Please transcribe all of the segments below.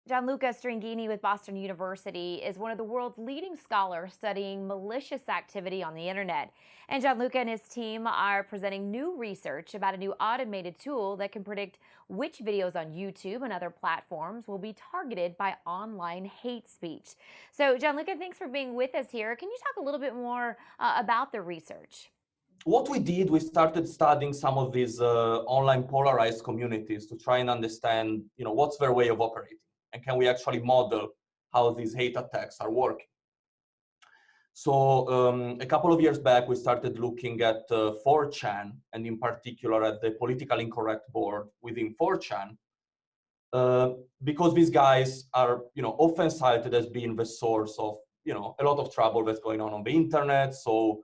Gianluca Stringini with Boston University is one of the world's leading scholars studying malicious activity on the internet. And Gianluca and his team are presenting new research about a new automated tool that can predict which videos on YouTube and other platforms will be targeted by online hate speech. So, Gianluca, thanks for being with us here. Can you talk a little bit more about the research? What we did, we started studying some of these online polarized communities to try and understand, what's their way of operating, and can we actually model how these hate attacks are working. So a couple of years back, we started looking at 4chan, and in particular at the politically incorrect board within 4chan, because these guys are, often cited as being the source of, a lot of trouble that's going on the internet. So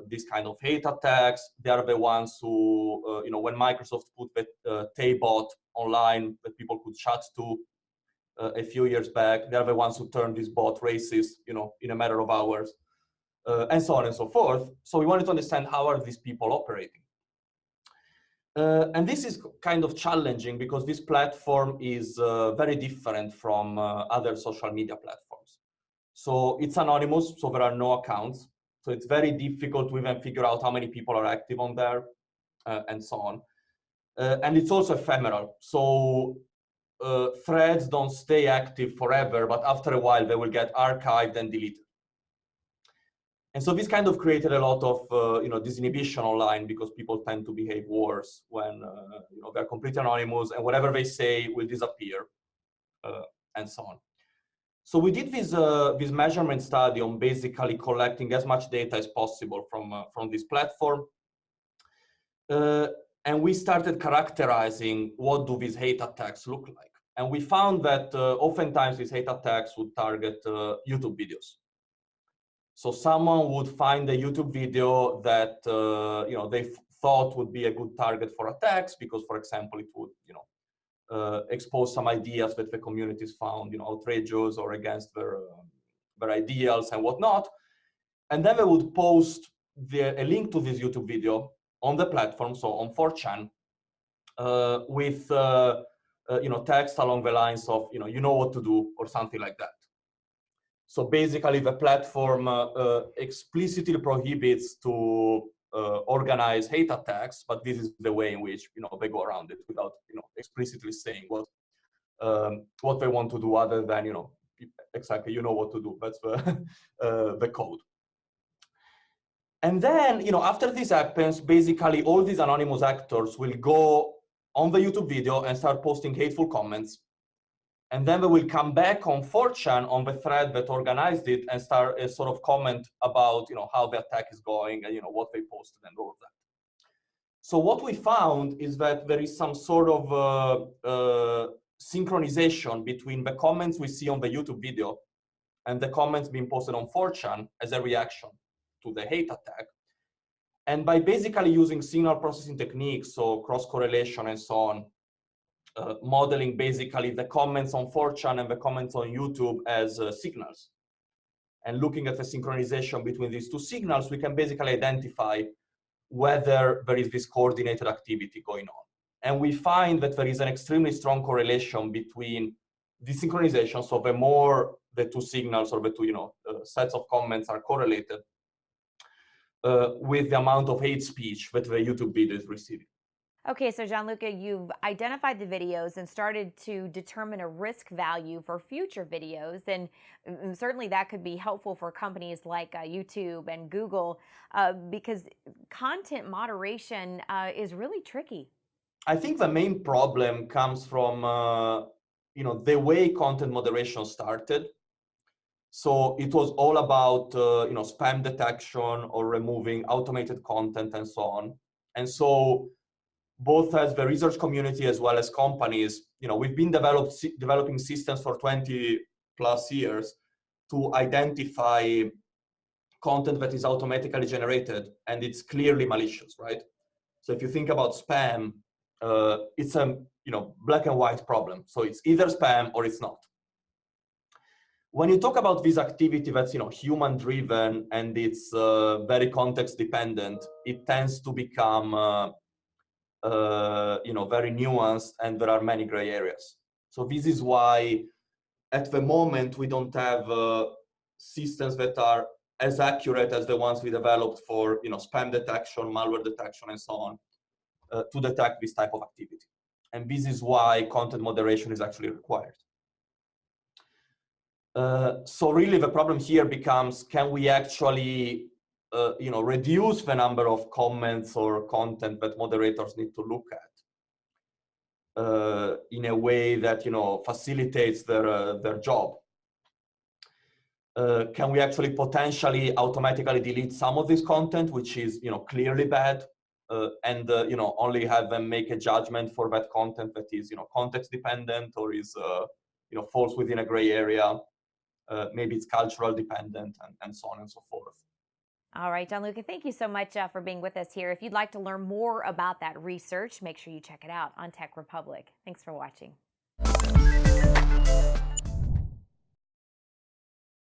these kind of hate attacks, they are the ones who, when Microsoft put the Taybot online that people could chat to a few years back, they are the ones who turned this bot racist, in a matter of hours, and so on and so forth. So we wanted to understand how are these people operating. And this is kind of challenging because this platform is very different from other social media platforms. So it's anonymous, so there are no accounts. So it's very difficult to even figure out how many people are active on there, and so on. And it's also ephemeral. So threads don't stay active forever, but after a while they will get archived and deleted. And so this kind of created a lot of disinhibition online, because people tend to behave worse when they're completely anonymous, and whatever they say will disappear, and so on. So we did this measurement study on basically collecting as much data as possible from this platform. And we started characterizing what do these hate attacks look like. And we found that oftentimes these hate attacks would target YouTube videos. So someone would find a YouTube video that they thought would be a good target for attacks because, for example, it would expose some ideas that the communities found outrageous or against their ideals and whatnot. And then they would post a link to this YouTube video on the platform, so on 4chan, with text along the lines of you know what to do, or something like that. So basically, the platform explicitly prohibits to organize hate attacks, but this is the way in which they go around it without explicitly saying what they want to do, other than exactly what to do. That's the code. And then after this happens, basically all these anonymous actors will go on the YouTube video and start posting hateful comments. And then they will come back on 4chan, on the thread that organized it, and start a sort of comment about how the attack is going and what they posted and all of that. So what we found is that there is some sort of synchronization between the comments we see on the YouTube video and the comments being posted on 4chan as a reaction to the hate attack. And by basically using signal processing techniques, so cross-correlation and so on, modeling basically the comments on 4chan and the comments on YouTube as signals, and looking at the synchronization between these two signals, we can basically identify whether there is this coordinated activity going on. And we find that there is an extremely strong correlation between the synchronization, so the more the two signals or the two sets of comments are correlated with the amount of hate speech that the YouTube video is receiving. Okay, so Gianluca, you've identified the videos and started to determine a risk value for future videos. And certainly that could be helpful for companies like YouTube and Google, because content moderation is really tricky. I think the main problem comes from the way content moderation started. So it was all about spam detection or removing automated content and so on. And so both as the research community as well as companies, we've been developing systems for 20 plus years to identify content that is automatically generated and it's clearly malicious, right? So if you think about spam, it's a black and white problem. So it's either spam or it's not. When you talk about this activity that's human driven and it's very context dependent, it tends to become very nuanced, and there are many gray areas. So this is why at the moment, we don't have systems that are as accurate as the ones we developed for spam detection, malware detection, and so on, to detect this type of activity. And this is why content moderation is actually required. So really, the problem here becomes: can we actually reduce the number of comments or content that moderators need to look at in a way that facilitates their job? Can we actually potentially automatically delete some of this content, which is clearly bad, and only have them make a judgment for that content that is context dependent or is falls within a gray area? Maybe it's cultural dependent, and so on and so forth. All right, Gianluca, thank you so much for being with us here. If you'd like to learn more about that research, make sure you check it out on Tech Republic. Thanks for watching.